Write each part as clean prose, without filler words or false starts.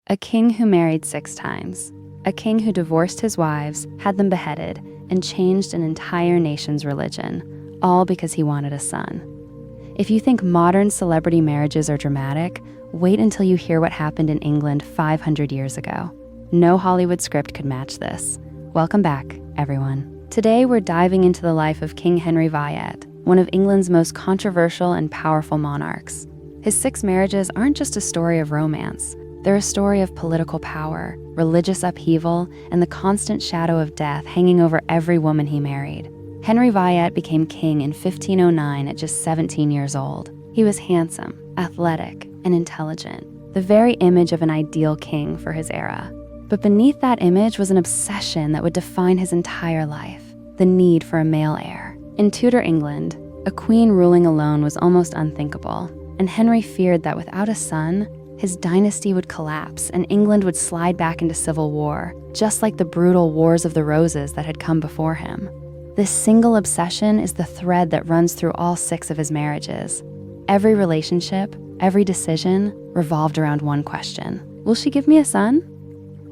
A king who married 6 times. A king who divorced his wives, had them beheaded, and changed an entire nation's religion, all because he wanted a son. If you think modern celebrity marriages are dramatic, wait until you hear what happened in England 500 years ago. No Hollywood script could match this. Welcome back, everyone. Today we're diving into the life of King Henry VIII, one of England's most controversial and powerful monarchs. His 6 marriages aren't just a story of romance. They're a story of political power, religious upheaval, and the constant shadow of death hanging over every woman he married. Henry VIII became king in 1509 at just 17 years old. He was handsome, athletic, and intelligent, the very image of an ideal king for his era. But beneath that image was an obsession that would define his entire life: the need for a male heir. In Tudor England, a queen ruling alone was almost unthinkable, and Henry feared that without a son, his dynasty would collapse and England would slide back into civil war, just like the brutal Wars of the Roses that had come before him. This single obsession is the thread that runs through all 6 of his marriages. Every relationship, every decision revolved around one question: will she give me a son?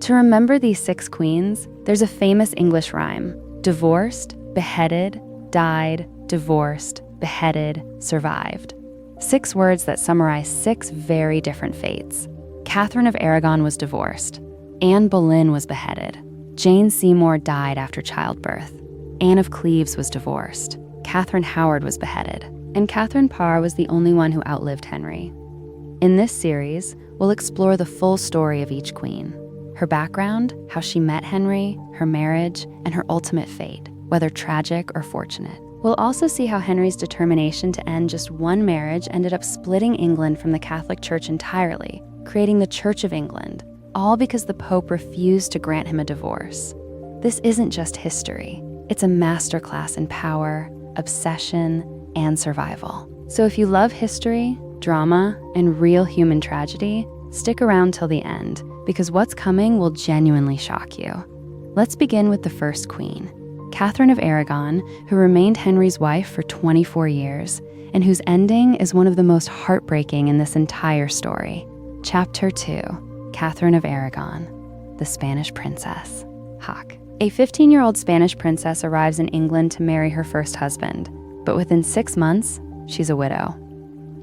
To remember these 6 queens, there's a famous English rhyme: divorced, beheaded, died, divorced, beheaded, survived. 6 words that summarize 6 very different fates. Catherine of Aragon was divorced. Anne Boleyn was beheaded. Jane Seymour died after childbirth. Anne of Cleves was divorced. Catherine Howard was beheaded. And Catherine Parr was the only one who outlived Henry. In this series, we'll explore the full story of each queen: her background, how she met Henry, her marriage, and her ultimate fate, whether tragic or fortunate. We'll also see how Henry's determination to end just one marriage ended up splitting England from the Catholic Church entirely, creating the Church of England, all because the Pope refused to grant him a divorce. This isn't just history. It's a masterclass in power, obsession, and survival. So if you love history, drama, and real human tragedy, stick around till the end, because what's coming will genuinely shock you. Let's begin with the first queen, Catherine of Aragon, who remained Henry's wife for 24 years, and whose ending is one of the most heartbreaking in this entire story. Chapter 2, Catherine of Aragon, the Spanish princess. Hawk. A 15-year-old Spanish princess arrives in England to marry her first husband, but within 6 months, she's a widow.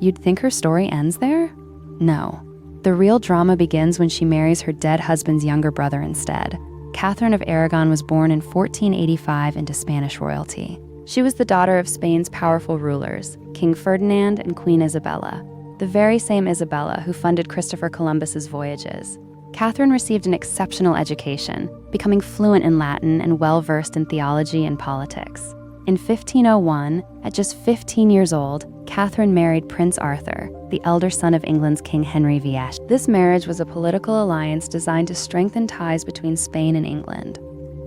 You'd think her story ends there? No. The real drama begins when she marries her dead husband's younger brother instead. Catherine of Aragon was born in 1485 into Spanish royalty. She was the daughter of Spain's powerful rulers, King Ferdinand and Queen Isabella, the very same Isabella who funded Christopher Columbus's voyages. Catherine received an exceptional education, becoming fluent in Latin and well-versed in theology and politics. In 1501, at just 15 years old, Catherine married Prince Arthur, the elder son of England's King Henry VIII. This marriage was a political alliance designed to strengthen ties between Spain and England.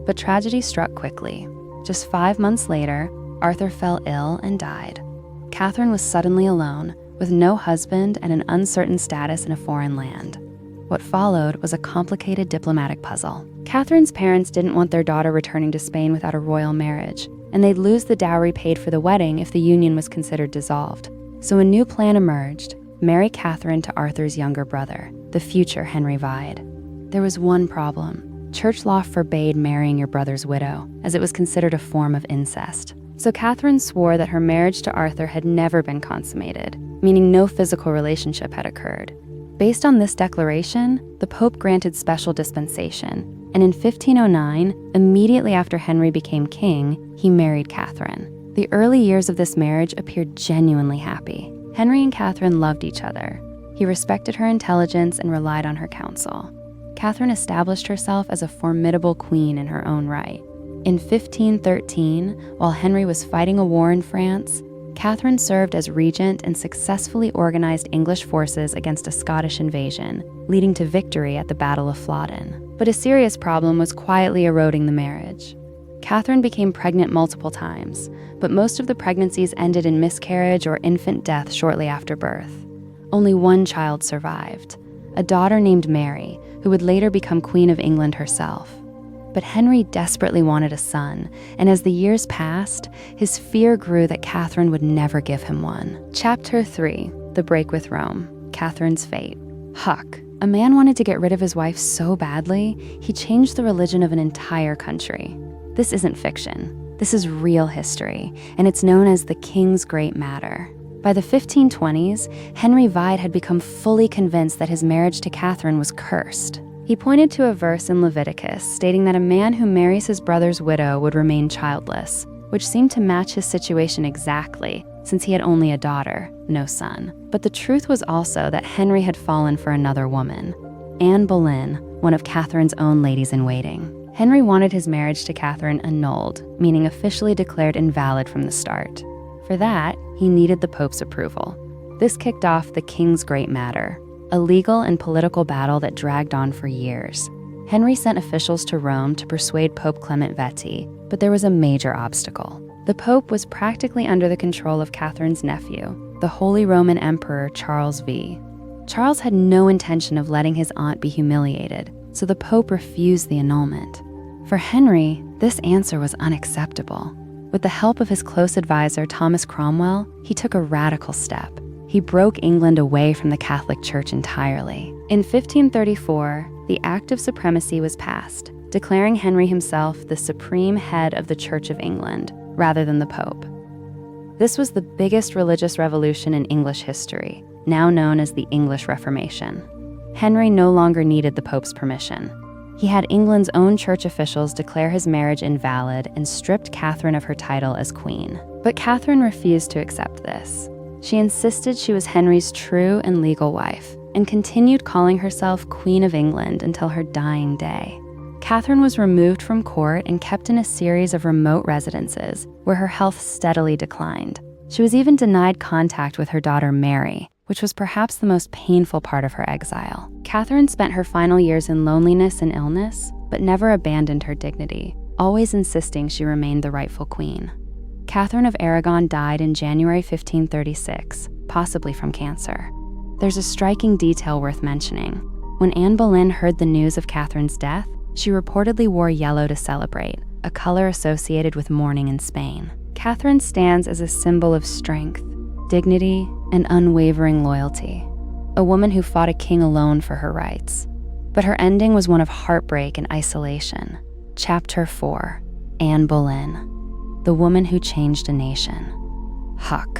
But tragedy struck quickly. Just 5 months later, Arthur fell ill and died. Catherine was suddenly alone, with no husband and an uncertain status in a foreign land. What followed was a complicated diplomatic puzzle. Catherine's parents didn't want their daughter returning to Spain without a royal marriage, and they'd lose the dowry paid for the wedding if the union was considered dissolved. So a new plan emerged: marry Catherine to Arthur's younger brother, the future Henry VIII. There was one problem. Church law forbade marrying your brother's widow, as it was considered a form of incest. So Catherine swore that her marriage to Arthur had never been consummated, meaning no physical relationship had occurred. Based on this declaration, the Pope granted special dispensation, and in 1509, immediately after Henry became king, he married Catherine. The early years of this marriage appeared genuinely happy. Henry and Catherine loved each other. He respected her intelligence and relied on her counsel. Catherine established herself as a formidable queen in her own right. In 1513, while Henry was fighting a war in France, Catherine served as regent and successfully organized English forces against a Scottish invasion, leading to victory at the Battle of Flodden. But a serious problem was quietly eroding the marriage. Catherine became pregnant multiple times, but most of the pregnancies ended in miscarriage or infant death shortly after birth. Only one child survived, a daughter named Mary, who would later become Queen of England herself. But Henry desperately wanted a son, and as the years passed, his fear grew that Catherine would never give him one. Chapter 3, The Break with Rome, Catherine's Fate. Huck, A man wanted to get rid of his wife so badly, he changed the religion of an entire country. This isn't fiction. This is real history, and it's known as the King's Great Matter. By the 1520s, Henry VIII had become fully convinced that his marriage to Catherine was cursed. He pointed to a verse in Leviticus stating that a man who marries his brother's widow would remain childless, which seemed to match his situation exactly, since he had only a daughter, no son. But the truth was also that Henry had fallen for another woman, Anne Boleyn, one of Catherine's own ladies-in-waiting. Henry wanted his marriage to Catherine annulled, meaning officially declared invalid from the start. For that, he needed the Pope's approval. This kicked off the King's Great Matter, a legal and political battle that dragged on for years. Henry sent officials to Rome to persuade Pope Clement X, but there was a major obstacle. The Pope was practically under the control of Catherine's nephew, the Holy Roman Emperor Charles V. Charles had no intention of letting his aunt be humiliated, so the Pope refused the annulment. For Henry, this answer was unacceptable. With the help of his close advisor Thomas Cromwell, he took a radical step. He broke England away from the Catholic Church entirely. In 1534, the Act of Supremacy was passed, declaring Henry himself the supreme head of the Church of England, rather than the Pope. This was the biggest religious revolution in English history, now known as the English Reformation. Henry no longer needed the Pope's permission. He had England's own church officials declare his marriage invalid and stripped Catherine of her title as queen. But Catherine refused to accept this. She insisted she was Henry's true and legal wife, and continued calling herself Queen of England until her dying day. Catherine was removed from court and kept in a series of remote residences where her health steadily declined. She was even denied contact with her daughter Mary, which was perhaps the most painful part of her exile. Catherine spent her final years in loneliness and illness, but never abandoned her dignity, always insisting she remained the rightful queen. Catherine of Aragon died in January 1536, possibly from cancer. There's a striking detail worth mentioning. When Anne Boleyn heard the news of Catherine's death, she reportedly wore yellow to celebrate, a color associated with mourning in Spain. Catherine stands as a symbol of strength, dignity, and unwavering loyalty, a woman who fought a king alone for her rights. But her ending was one of heartbreak and isolation. Chapter 4, Anne Boleyn, the woman who changed a nation. Huck,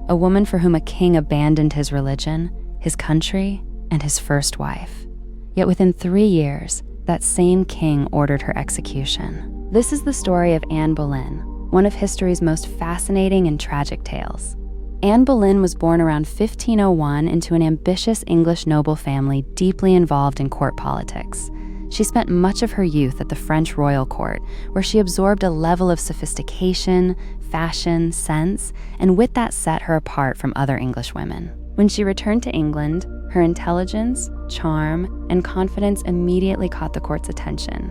a woman for whom a king abandoned his religion, his country, and his first wife. Yet within 3 years, that same king ordered her execution. This is the story of Anne Boleyn, one of history's most fascinating and tragic tales. Anne Boleyn was born around 1501 into an ambitious English noble family deeply involved in court politics. She spent much of her youth at the French royal court, where she absorbed a level of sophistication, fashion, sense, and wit that set her apart from other English women. When she returned to England, her intelligence, charm, and confidence immediately caught the court's attention.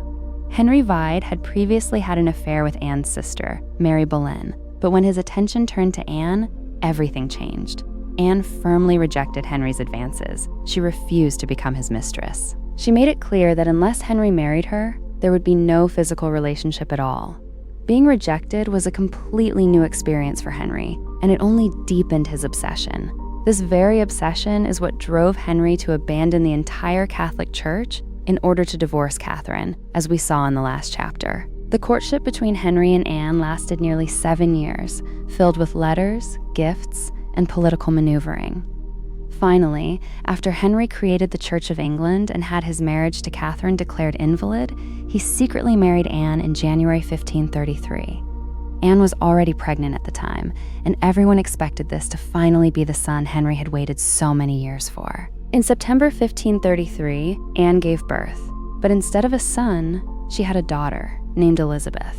Henry VIII had previously had an affair with Anne's sister, Mary Boleyn, but when his attention turned to Anne, everything changed. Anne firmly rejected Henry's advances. She refused to become his mistress. She made it clear that unless Henry married her, there would be no physical relationship at all. Being rejected was a completely new experience for Henry, and it only deepened his obsession. This very obsession is what drove Henry to abandon the entire Catholic Church in order to divorce Catherine, as we saw in the last chapter. The courtship between Henry and Anne lasted nearly 7 years, filled with letters, gifts, and political maneuvering. Finally, after Henry created the Church of England and had his marriage to Catherine declared invalid, he secretly married Anne in January 1533. Anne was already pregnant at the time, and everyone expected this to finally be the son Henry had waited so many years for. In September 1533, Anne gave birth, but instead of a son, she had a daughter named Elizabeth.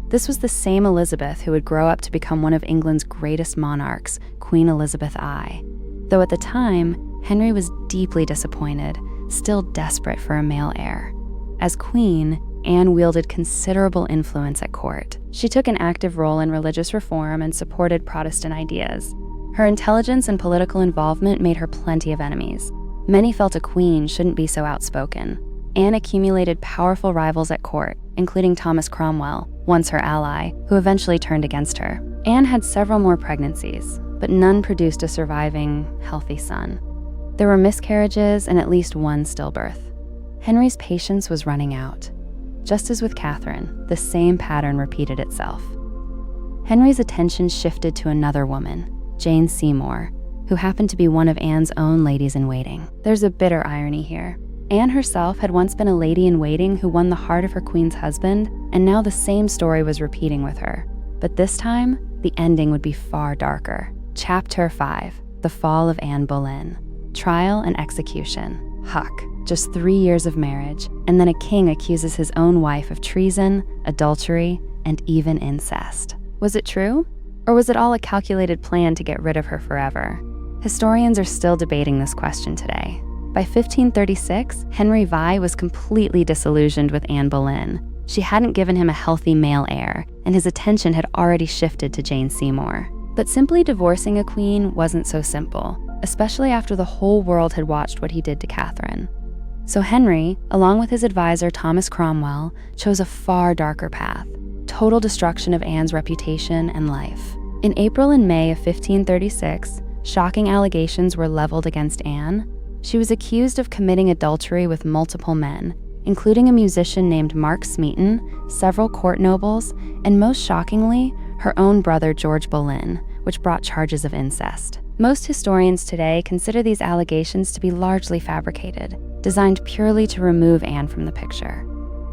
This was the same Elizabeth who would grow up to become one of England's greatest monarchs, Queen Elizabeth I. Though at the time, Henry was deeply disappointed, still desperate for a male heir. As queen, Anne wielded considerable influence at court. She took an active role in religious reform and supported Protestant ideas. Her intelligence and political involvement made her plenty of enemies. Many felt a queen shouldn't be so outspoken. Anne accumulated powerful rivals at court, including Thomas Cromwell, once her ally, who eventually turned against her. Anne had several more pregnancies, but none produced a surviving, healthy son. There were miscarriages and at least one stillbirth. Henry's patience was running out. Just as with Catherine, the same pattern repeated itself. Henry's attention shifted to another woman, Jane Seymour, who happened to be one of Anne's own ladies-in-waiting. There's a bitter irony here. Anne herself had once been a lady-in-waiting who won the heart of her queen's husband, and now the same story was repeating with her. But this time, the ending would be far darker. Chapter 5, The Fall of Anne Boleyn. Trial and execution. Huck, just 3 years of marriage, and then a king accuses his own wife of treason, adultery, and even incest. Was it true? Or was it all a calculated plan to get rid of her forever? Historians are still debating this question today. By 1536, Henry VIII was completely disillusioned with Anne Boleyn. She hadn't given him a healthy male heir, and his attention had already shifted to Jane Seymour. But simply divorcing a queen wasn't so simple, especially after the whole world had watched what he did to Catherine. So Henry, along with his advisor Thomas Cromwell, chose a far darker path: total destruction of Anne's reputation and life. In April and May of 1536, shocking allegations were leveled against Anne. She was accused of committing adultery with multiple men, including a musician named Mark Smeaton, several court nobles, and most shockingly, her own brother George Boleyn, which brought charges of incest. Most historians today consider these allegations to be largely fabricated, designed purely to remove Anne from the picture.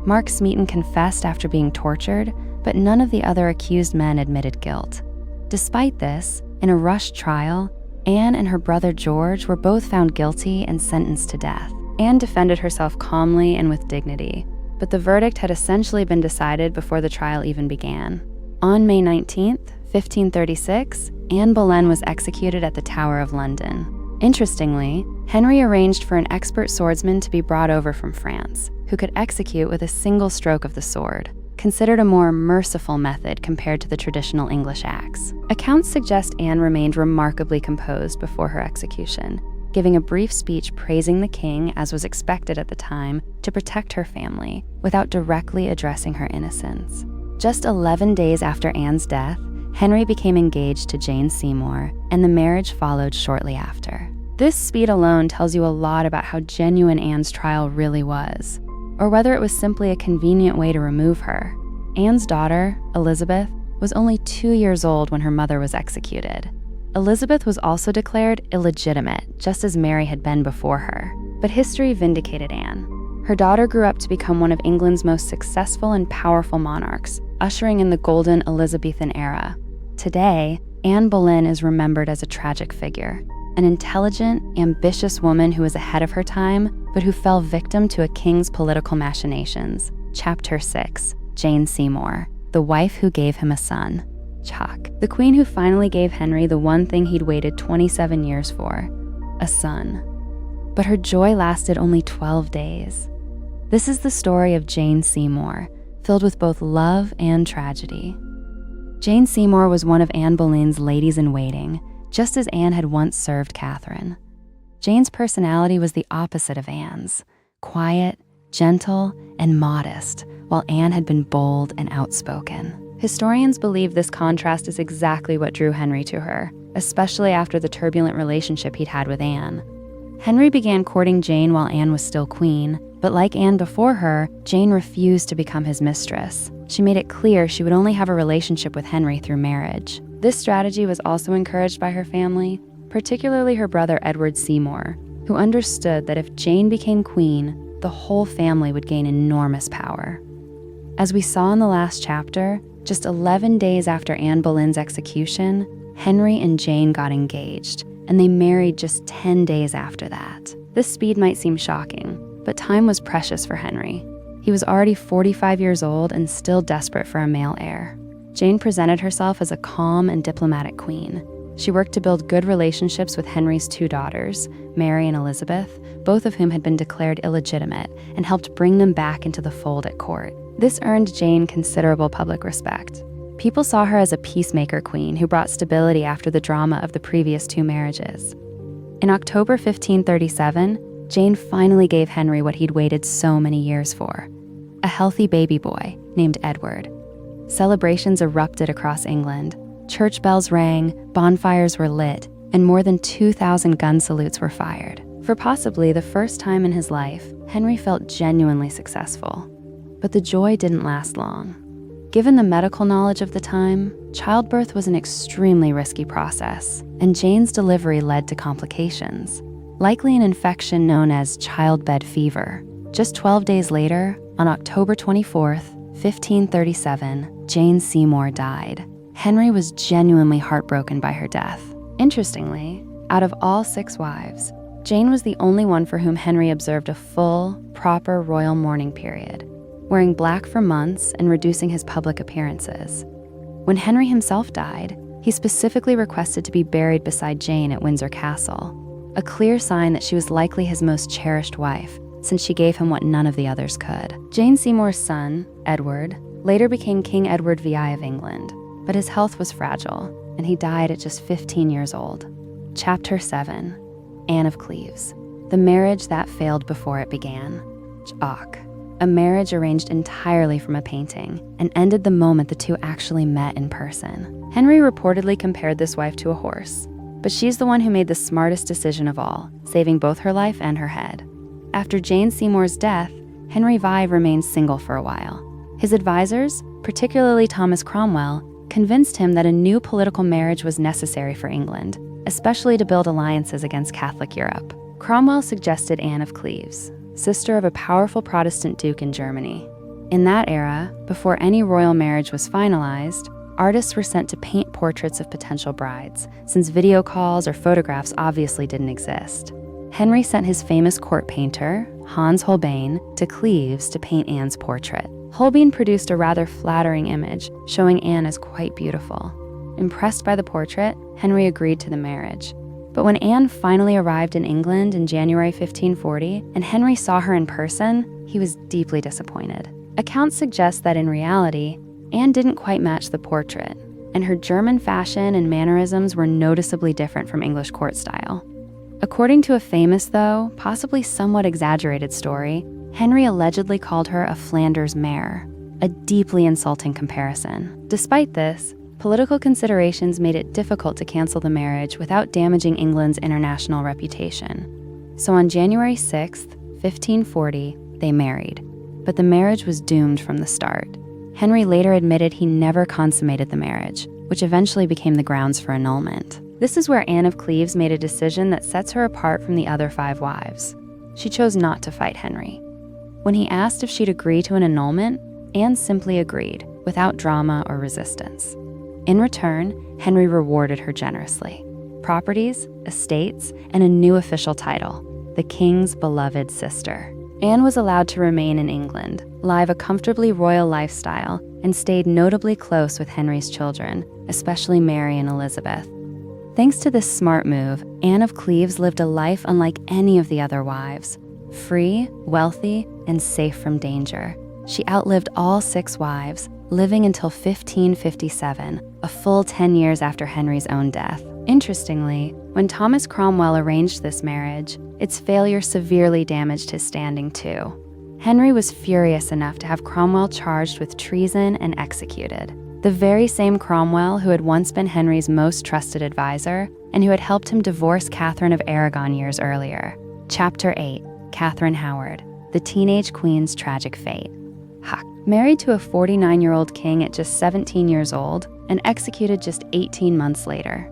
Mark Smeaton confessed after being tortured, but none of the other accused men admitted guilt. Despite this, in a rushed trial, Anne and her brother George were both found guilty and sentenced to death. Anne defended herself calmly and with dignity, but the verdict had essentially been decided before the trial even began. On May 19, 1536, Anne Boleyn was executed at the Tower of London. Interestingly, Henry arranged for an expert swordsman to be brought over from France, who could execute with a single stroke of the sword, considered a more merciful method compared to the traditional English axe. Accounts suggest Anne remained remarkably composed before her execution, giving a brief speech praising the king, as was expected at the time, to protect her family, without directly addressing her innocence. Just 11 days after Anne's death, Henry became engaged to Jane Seymour, and the marriage followed shortly after. This speed alone tells you a lot about how genuine Anne's trial really was, or whether it was simply a convenient way to remove her. Anne's daughter, Elizabeth, was only 2 years old when her mother was executed. Elizabeth was also declared illegitimate, just as Mary had been before her. But history vindicated Anne. Her daughter grew up to become one of England's most successful and powerful monarchs, ushering in the golden Elizabethan era. Today, Anne Boleyn is remembered as a tragic figure, an intelligent, ambitious woman who was ahead of her time, but who fell victim to a king's political machinations. Chapter 6, Jane Seymour, the wife who gave him a son. Chuck, the queen who finally gave Henry the one thing he'd waited 27 years for, a son. But her joy lasted only 12 days. This is the story of Jane Seymour, filled with both love and tragedy. Jane Seymour was one of Anne Boleyn's ladies-in-waiting, just as Anne had once served Catherine. Jane's personality was the opposite of Anne's, quiet, gentle, and modest, while Anne had been bold and outspoken. Historians believe this contrast is exactly what drew Henry to her, especially after the turbulent relationship he'd had with Anne. Henry began courting Jane while Anne was still queen, but like Anne before her, Jane refused to become his mistress. She made it clear she would only have a relationship with Henry through marriage. This strategy was also encouraged by her family, particularly her brother Edward Seymour, who understood that if Jane became queen, the whole family would gain enormous power. As we saw in the last chapter, just 11 days after Anne Boleyn's execution, Henry and Jane got engaged, and they married just 10 days after that. This speed might seem shocking, but time was precious for Henry. He was already 45 years old and still desperate for a male heir. Jane presented herself as a calm and diplomatic queen. She worked to build good relationships with Henry's 2 daughters, Mary and Elizabeth, both of whom had been declared illegitimate, and helped bring them back into the fold at court. This earned Jane considerable public respect. People saw her as a peacemaker queen who brought stability after the drama of the previous 2 marriages. In October 1537, Jane finally gave Henry what he'd waited so many years for, a healthy baby boy named Edward. Celebrations erupted across England. Church bells rang, bonfires were lit, and more than 2,000 gun salutes were fired. For possibly the first time in his life, Henry felt genuinely successful. But the joy didn't last long. Given the medical knowledge of the time, childbirth was an extremely risky process, and Jane's delivery led to complications, likely an infection known as childbed fever. Just 12 days later, on October 24th, 1537, Jane Seymour died. Henry was genuinely heartbroken by her death. Interestingly, out of all 6 wives, Jane was the only one for whom Henry observed a full, proper royal mourning period, wearing black for months and reducing his public appearances. When Henry himself died, he specifically requested to be buried beside Jane at Windsor Castle, a clear sign that she was likely his most cherished wife, since she gave him what none of the others could. Jane Seymour's son, Edward, later became King Edward VI of England, but his health was fragile, and he died at just 15 years old. Chapter 7. Anne of Cleves. The marriage that failed before it began. A marriage arranged entirely from a painting and ended the moment the two actually met in person. Henry reportedly compared this wife to a horse, but she's the one who made the smartest decision of all, saving both her life and her head. After Jane Seymour's death, Henry VI remained single for a while. His advisors, particularly Thomas Cromwell, convinced him that a new political marriage was necessary for England, especially to build alliances against Catholic Europe. Cromwell suggested Anne of Cleves, sister of a powerful Protestant duke in Germany. In that era, before any royal marriage was finalized, artists were sent to paint portraits of potential brides, since video calls or photographs obviously didn't exist. Henry sent his famous court painter, Hans Holbein, to Cleves to paint Anne's portrait. Holbein produced a rather flattering image, showing Anne as quite beautiful. Impressed by the portrait, Henry agreed to the marriage. But when Anne finally arrived in England in January 1540, and Henry saw her in person, he was deeply disappointed. Accounts suggest that in reality, Anne didn't quite match the portrait, and her German fashion and mannerisms were noticeably different from English court style. According to a famous, though possibly somewhat exaggerated story, Henry allegedly called her a Flanders mare, a deeply insulting comparison. Despite this, political considerations made it difficult to cancel the marriage without damaging England's international reputation. So on January 6, 1540, they married. But the marriage was doomed from the start. Henry later admitted he never consummated the marriage, which eventually became the grounds for annulment. This is where Anne of Cleves made a decision that sets her apart from the other 5 wives. She chose not to fight Henry. When he asked if she'd agree to an annulment, Anne simply agreed, without drama or resistance. In return, Henry rewarded her generously. Properties, estates, and a new official title, the king's beloved sister. Anne was allowed to remain in England, live a comfortably royal lifestyle, and stayed notably close with Henry's children, especially Mary and Elizabeth. Thanks to this smart move, Anne of Cleves lived a life unlike any of the other wives, free, wealthy, and safe from danger. She outlived all 6 wives, living until 1557, a full 10 years after Henry's own death. Interestingly, when Thomas Cromwell arranged this marriage, its failure severely damaged his standing too. Henry was furious enough to have Cromwell charged with treason and executed. The very same Cromwell who had once been Henry's most trusted advisor and who had helped him divorce Catherine of Aragon years earlier. Chapter 8. Catherine Howard, the teenage queen's tragic fate. Married to a 49-year-old king at just 17 years old and executed just 18 months later.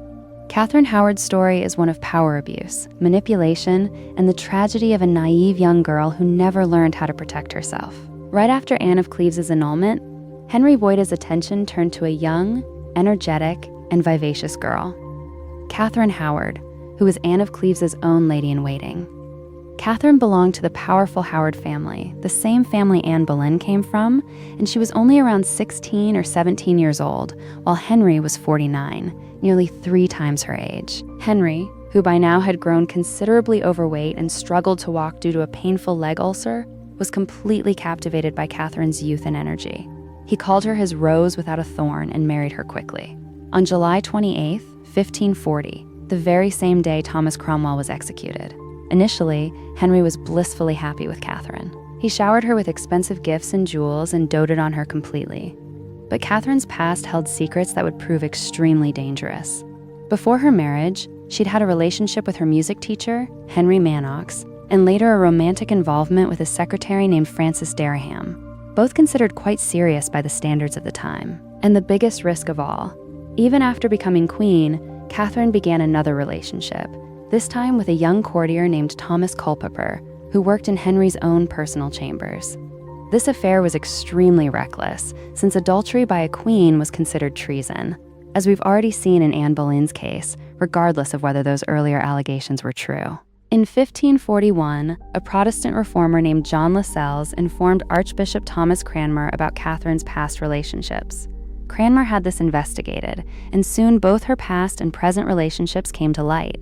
Catherine Howard's story is one of power abuse, manipulation, and the tragedy of a naive young girl who never learned how to protect herself. Right after Anne of Cleves' annulment, Henry Boyda's attention turned to a young, energetic, and vivacious girl, Catherine Howard, who was Anne of Cleves' own lady-in-waiting. Catherine belonged to the powerful Howard family, the same family Anne Boleyn came from, and she was only around 16 or 17 years old, while Henry was 49, nearly 3 times her age. Henry, who by now had grown considerably overweight and struggled to walk due to a painful leg ulcer, was completely captivated by Catherine's youth and energy. He called her his rose without a thorn and married her quickly. On July 28, 1540, the very same day Thomas Cromwell was executed. Initially, Henry was blissfully happy with Catherine. He showered her with expensive gifts and jewels and doted on her completely. But Catherine's past held secrets that would prove extremely dangerous. Before her marriage, She'd had a relationship with her music teacher, Henry Manox, and later a romantic involvement with a secretary named Frances Dereham, both considered quite serious by the standards of the time. And the biggest risk of all, even after becoming queen, Catherine began another relationship, this time with a young courtier named Thomas Culpeper, who worked in Henry's own personal chambers. This affair was extremely reckless, since adultery by a queen was considered treason, as we've already seen in Anne Boleyn's case, regardless of whether those earlier allegations were true. In 1541, a Protestant reformer named John Lascelles informed Archbishop Thomas Cranmer about Catherine's past relationships. Cranmer had this investigated, and soon both her past and present relationships came to light.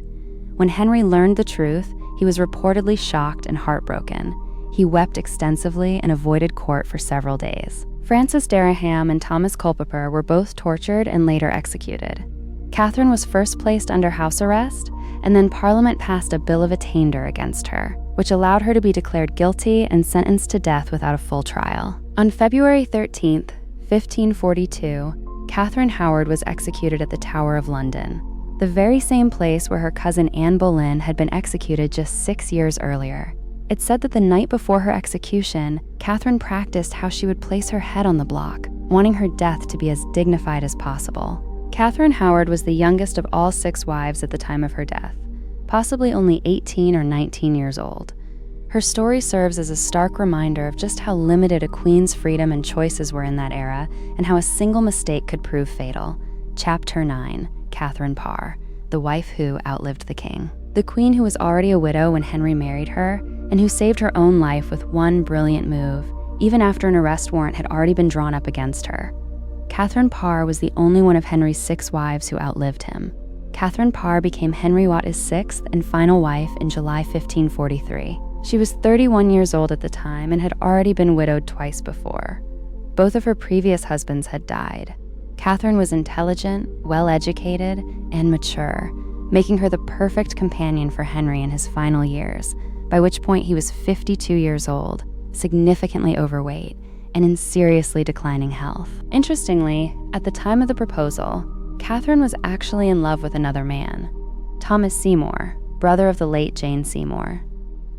When Henry learned the truth, he was reportedly shocked and heartbroken. He wept extensively and avoided court for several days. Frances Dereham and Thomas Culpeper were both tortured and later executed. Catherine was first placed under house arrest, and then Parliament passed a bill of attainder against her, which allowed her to be declared guilty and sentenced to death without a full trial. On February 13th, 1542, Catherine Howard was executed at the Tower of London, the very same place where her cousin Anne Boleyn had been executed just 6 years earlier. It's said that the night before her execution, Catherine practiced how she would place her head on the block, wanting her death to be as dignified as possible. Catherine Howard was the youngest of all 6 wives at the time of her death, possibly only 18 or 19 years old. Her story serves as a stark reminder of just how limited a queen's freedom and choices were in that era, and how a single mistake could prove fatal. Chapter 9, Catherine Parr, the wife who outlived the king. The queen who was already a widow when Henry married her, and who saved her own life with one brilliant move, even after an arrest warrant had already been drawn up against her. Catherine Parr was the only one of Henry's 6 wives who outlived him. Catherine Parr became Henry VIII's 6th and final wife in July 1543. She was 31 years old at the time and had already been widowed twice before. Both of her previous husbands had died. Catherine was intelligent, well-educated, and mature, making her the perfect companion for Henry in his final years, by which point he was 52 years old, significantly overweight, and in seriously declining health. Interestingly, at the time of the proposal, Catherine was actually in love with another man, Thomas Seymour, brother of the late Jane Seymour.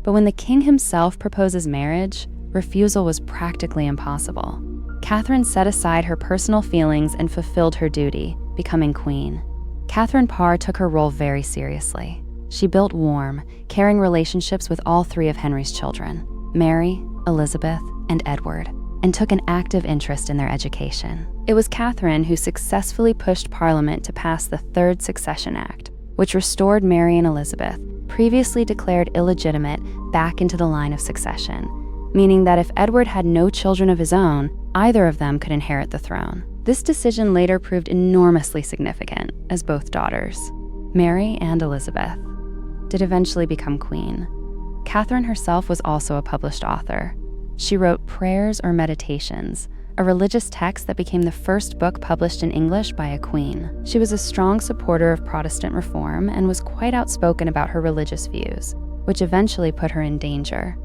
But when the king himself proposes marriage, refusal was practically impossible. Catherine set aside her personal feelings and fulfilled her duty, becoming queen. Catherine Parr took her role very seriously. She built warm, caring relationships with all 3 of Henry's children, Mary, Elizabeth, and Edward, and took an active interest in their education. It was Catherine who successfully pushed Parliament to pass the Third Succession Act, which restored Mary and Elizabeth, previously declared illegitimate, back into the line of succession, meaning that if Edward had no children of his own, either of them could inherit the throne. This decision later proved enormously significant, as both daughters, Mary and Elizabeth, did eventually become queen. Catherine herself was also a published author. She wrote Prayers or Meditations, a religious text that became the first book published in English by a queen. She was a strong supporter of Protestant reform and was quite outspoken about her religious views, which eventually put her in danger.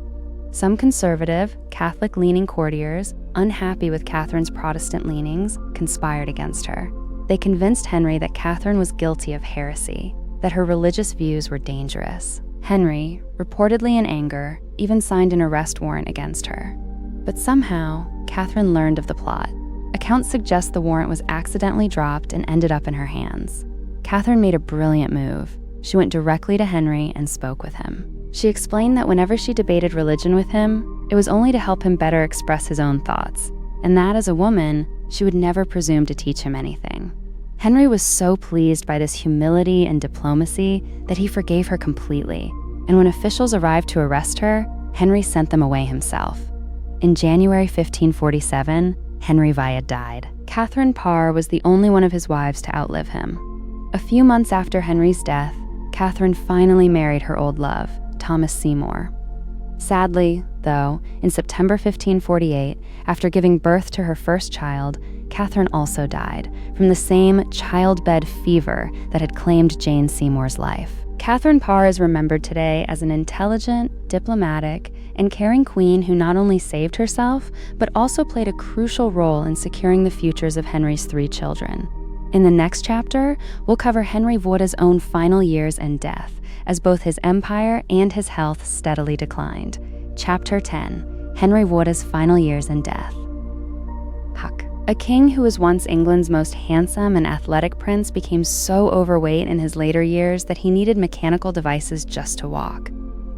Some conservative, Catholic-leaning courtiers, unhappy with Catherine's Protestant leanings, conspired against her. They convinced Henry that Catherine was guilty of heresy, that her religious views were dangerous. Henry, reportedly in anger, even signed an arrest warrant against her. But somehow, Catherine learned of the plot. Accounts suggest the warrant was accidentally dropped and ended up in her hands. Catherine made a brilliant move. She went directly to Henry and spoke with him. She explained that whenever she debated religion with him, it was only to help him better express his own thoughts, and that as a woman, she would never presume to teach him anything. Henry was so pleased by this humility and diplomacy that he forgave her completely, and when officials arrived to arrest her, Henry sent them away himself. In January 1547, Henry VIII died. Catherine Parr was the only one of his wives to outlive him. A few months after Henry's death, Catherine finally married her old love, Thomas Seymour. Sadly, though, in September 1548, after giving birth to her first child, Catherine also died from the same childbed fever that had claimed Jane Seymour's life. Catherine Parr is remembered today as an intelligent, diplomatic, and caring queen who not only saved herself, but also played a crucial role in securing the futures of Henry's 3 children. In the next chapter, we'll cover Henry VIII's own final years and death, as both his empire and his health steadily declined. Chapter 10, Henry VIII's final years and death. Huck. A king who was once England's most handsome and athletic prince became so overweight in his later years that he needed mechanical devices just to walk.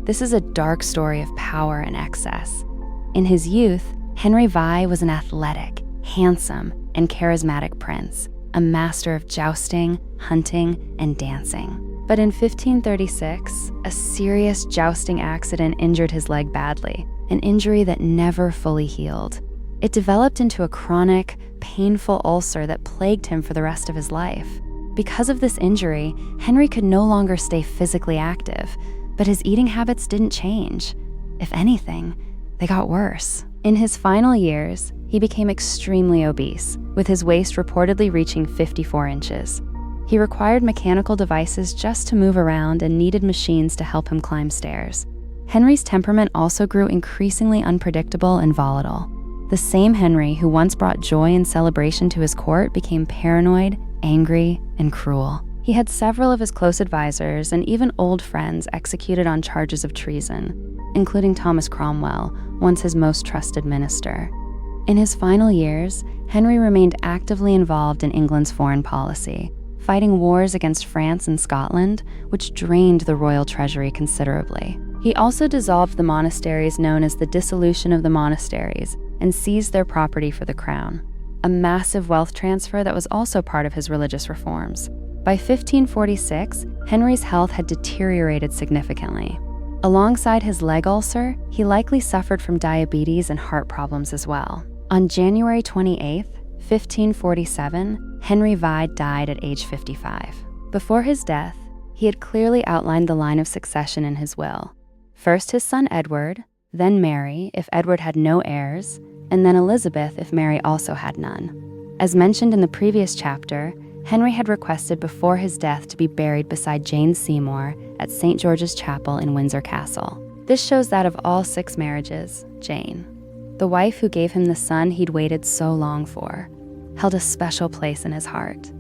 This is a dark story of power and excess. In his youth, Henry VI was an athletic, handsome, and charismatic prince, a master of jousting, hunting, and dancing. But in 1536, a serious jousting accident injured his leg badly, an injury that never fully healed. It developed into a chronic, painful ulcer that plagued him for the rest of his life. Because of this injury, Henry could no longer stay physically active, but his eating habits didn't change. If anything, they got worse. In his final years, he became extremely obese, with his waist reportedly reaching 54 inches. He required mechanical devices just to move around and needed machines to help him climb stairs. Henry's temperament also grew increasingly unpredictable and volatile. The same Henry who once brought joy and celebration to his court became paranoid, angry, and cruel. He had several of his close advisors and even old friends executed on charges of treason, including Thomas Cromwell, once his most trusted minister. In his final years, Henry remained actively involved in England's foreign policy, fighting wars against France and Scotland, which drained the royal treasury considerably. He also dissolved the monasteries known as the Dissolution of the Monasteries and seized their property for the crown, a massive wealth transfer that was also part of his religious reforms. By 1546, Henry's health had deteriorated significantly. Alongside his leg ulcer, he likely suffered from diabetes and heart problems as well. On January 28, 1547, Henry VI died at age 55. Before his death, he had clearly outlined the line of succession in his will. First his son Edward, then Mary if Edward had no heirs, and then Elizabeth if Mary also had none. As mentioned in the previous chapter, Henry had requested before his death to be buried beside Jane Seymour at St. George's Chapel in Windsor Castle. This shows that of all 6 marriages, Jane, the wife who gave him the son he'd waited so long for, held a special place in his heart.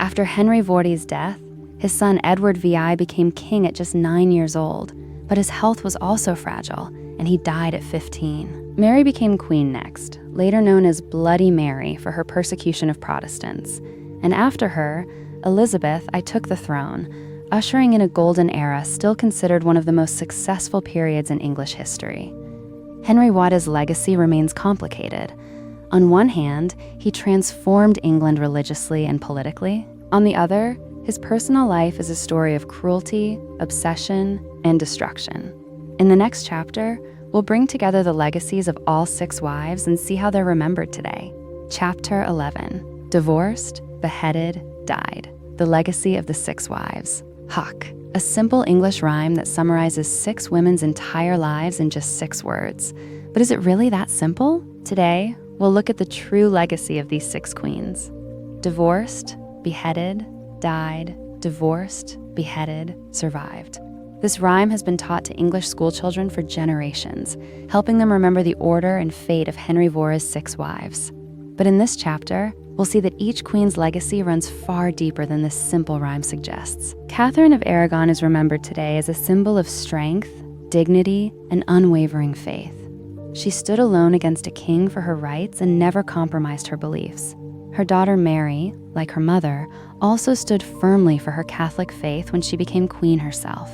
After Henry VIII's death, his son Edward VI became king at just 9 years old, but his health was also fragile, and he died at 15. Mary became queen next, later known as Bloody Mary for her persecution of Protestants. And after her, Elizabeth took the throne, ushering in a golden era still considered one of the most successful periods in English history. Henry VIII's legacy remains complicated. On one hand, he transformed England religiously and politically. On the other, his personal life is a story of cruelty, obsession, and destruction. In the next chapter, we'll bring together the legacies of all 6 wives and see how they're remembered today. Chapter 11, Divorced, Beheaded, Died. The Legacy of the 6 Wives. Huck, a simple English rhyme that summarizes 6 women's entire lives in just 6 words. But is it really that simple? Today, we'll look at the true legacy of these 6 queens. Divorced, beheaded, died, divorced, beheaded, survived. This rhyme has been taught to English schoolchildren for generations, helping them remember the order and fate of Henry VIII's 6 wives. But in this chapter, we'll see that each queen's legacy runs far deeper than this simple rhyme suggests. Catherine of Aragon is remembered today as a symbol of strength, dignity, and unwavering faith. She stood alone against a king for her rights and never compromised her beliefs. Her daughter Mary, like her mother, also stood firmly for her Catholic faith when she became queen herself.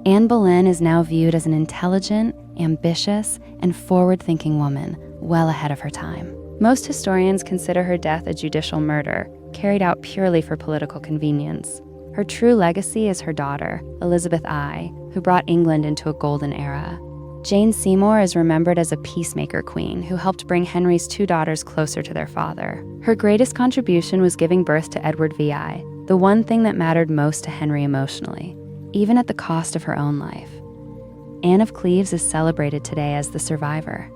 Anne Boleyn is now viewed as an intelligent, ambitious, and forward-thinking woman, well ahead of her time. Most historians consider her death a judicial murder, carried out purely for political convenience. Her true legacy is her daughter, Elizabeth I, who brought England into a golden era. Jane Seymour is remembered as a peacemaker queen who helped bring Henry's 2 daughters closer to their father. Her greatest contribution was giving birth to Edward VI, the one thing that mattered most to Henry emotionally, even at the cost of her own life. Anne of Cleves is celebrated today as the survivor.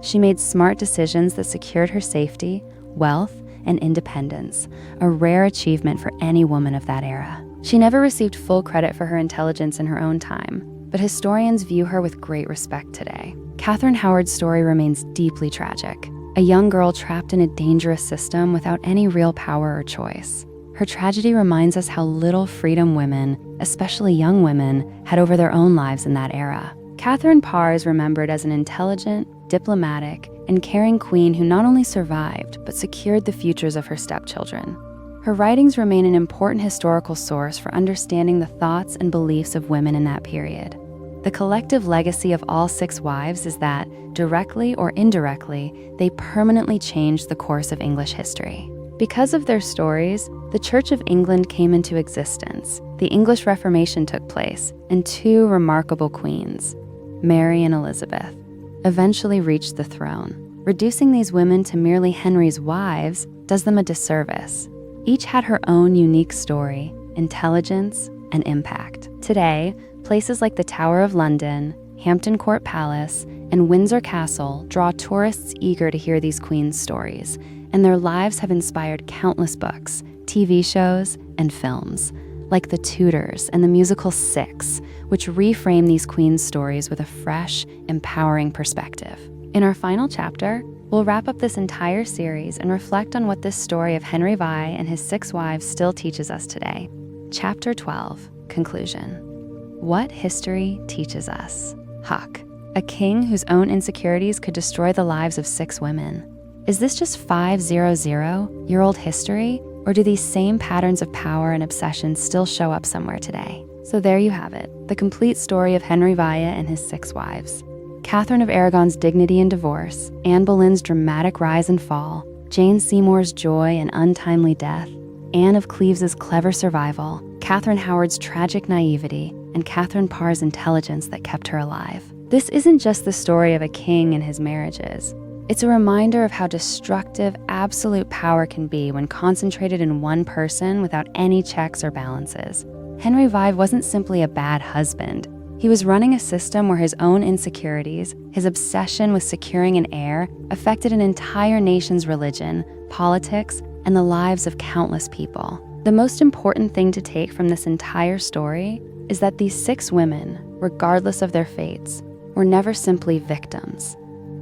She made smart decisions that secured her safety, wealth, and independence, a rare achievement for any woman of that era. She never received full credit for her intelligence in her own time, but historians view her with great respect today. Catherine Howard's story remains deeply tragic, a young girl trapped in a dangerous system without any real power or choice. Her tragedy reminds us how little freedom women, especially young women, had over their own lives in that era. Catherine Parr is remembered as an intelligent, diplomatic, and caring queen who not only survived, but secured the futures of her stepchildren. Her writings remain an important historical source for understanding the thoughts and beliefs of women in that period. The collective legacy of all 6 wives is that, directly or indirectly, they permanently changed the course of English history. Because of their stories, the Church of England came into existence, the English Reformation took place, and 2 remarkable queens, Mary and Elizabeth, eventually reached the throne. Reducing these women to merely Henry's wives does them a disservice. Each had her own unique story, intelligence, and impact. Today, places like the Tower of London, Hampton Court Palace, and Windsor Castle draw tourists eager to hear these queens' stories, and their lives have inspired countless books, TV shows, and films, like The Tudors and the musical Six, which reframe these queens' stories with a fresh, empowering perspective. In our final chapter, we'll wrap up this entire series and reflect on what this story of Henry VIII and his 6 wives still teaches us today. Chapter 12, Conclusion. What history teaches us? Huck, a king whose own insecurities could destroy the lives of 6 women. Is this just 500-year-old history, or do these same patterns of power and obsession still show up somewhere today? So there you have it, the complete story of Henry VIII and his 6 wives. Catherine of Aragon's dignity and divorce, Anne Boleyn's dramatic rise and fall, Jane Seymour's joy and untimely death, Anne of Cleves' clever survival, Catherine Howard's tragic naivety, and Catherine Parr's intelligence that kept her alive. This isn't just the story of a king and his marriages. It's a reminder of how destructive absolute power can be when concentrated in one person without any checks or balances. Henry VIII wasn't simply a bad husband. He was running a system where his own insecurities, his obsession with securing an heir, affected an entire nation's religion, politics, and the lives of countless people. The most important thing to take from this entire story is that these 6 women, regardless of their fates, were never simply victims.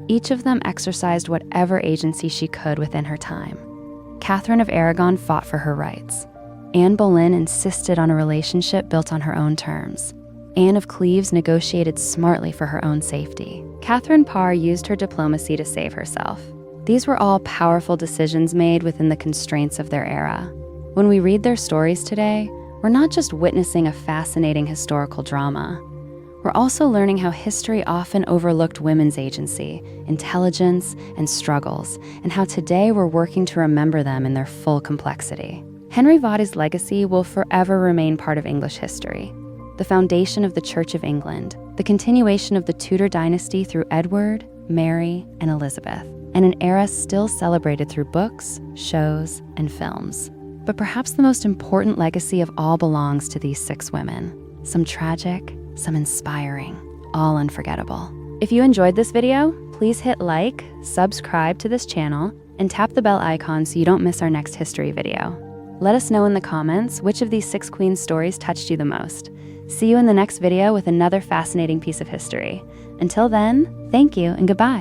Each of them exercised whatever agency she could within her time. Catherine of Aragon fought for her rights. Anne Boleyn insisted on a relationship built on her own terms. Anne of Cleves negotiated smartly for her own safety. Catherine Parr used her diplomacy to save herself. These were all powerful decisions made within the constraints of their era. When we read their stories today, we're not just witnessing a fascinating historical drama. We're also learning how history often overlooked women's agency, intelligence, and struggles, and how today we're working to remember them in their full complexity. Henry VIII's legacy will forever remain part of English history. The foundation of the Church of England, the continuation of the Tudor dynasty through Edward, Mary, and Elizabeth, and an era still celebrated through books, shows, and films. But perhaps the most important legacy of all belongs to these 6 women. Some tragic, some inspiring, all unforgettable. If you enjoyed this video, please hit like, subscribe to this channel, and tap the bell icon so you don't miss our next history video. Let us know in the comments which of these 6 queens stories touched you the most. See you in the next video with another fascinating piece of history. Until then, thank you and goodbye.